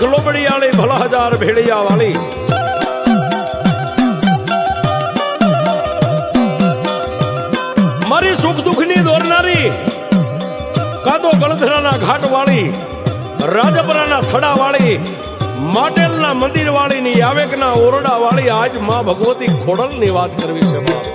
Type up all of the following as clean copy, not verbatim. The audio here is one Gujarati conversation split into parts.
લાખ લોબડિયાળી ભલા હજાર ભેળિયા વાળી મારી સુખ દુઃખની દોરનારી કાતો ગળધરાના ઘાટ વાળી રાજપરાના થડા વાળી માટેલના મંદિર વાળી ની યાવેકના ઓરડા વાળી આજ માં ભગવતી ખોડલ ની વાત કરવી છે બાપ.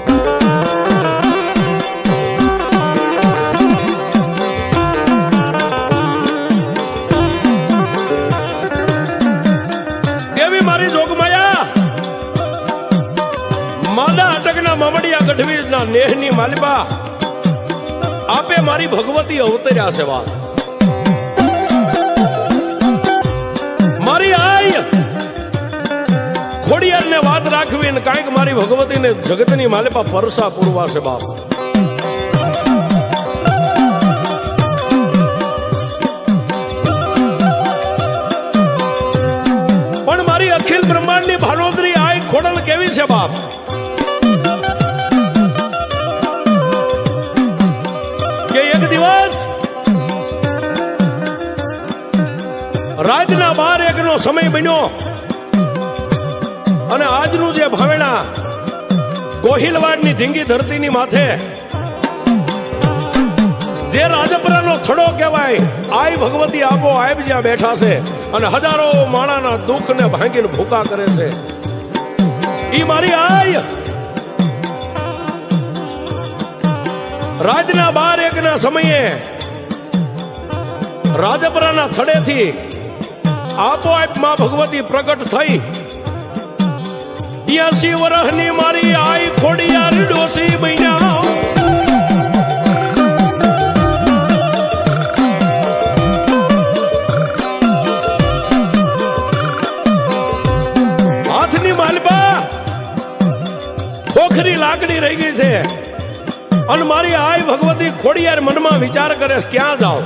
દેવી મારી જોગમાયા માદા અટકના મામડિયા ગઢવીના નેહની માલિબા આપે મારી ભગવતી અવતર્યા છે વાત. મારી આય ખોડિયાર ને વાત રાખવી ને કાંઈક મારી ભગવતી ને જગતની માલિપા પરસા પૂરવા છે બાપ. પણ મારી અખિલ બ્રહ્માંડ ની ભાનોદરી આય ખોડલ કેવી છે બાપ. કે એક દિવસ રાજના 12 નો સમય બન્યો અને આજનું જે ભાવેણા ગોહિલવાડની ઢીંગી ધરતીની માથે જે રાજપરાનો થડો કહેવાય આય ભગવતી આપો આયબ જ્યાં બેઠા છે અને હજારો માણાના દુઃખને ભાંગીને ભૂકા કરે છે. ઈ મારી આય રાજના 12 ના સમયે રાજપરાના થડેથી આપોઆપ માં ભગવતી પ્રગટ થઈ. 80 વર્ષની મારી આઈ ખોડિયાર ડોસી બન્યા. હાથની માલપા ખોખરી લાકડી રહી ગઈ છે અને મારી આઈ ભગવતી ખોડિયાર મનમાં વિચાર કરે ક્યાં જાઉં.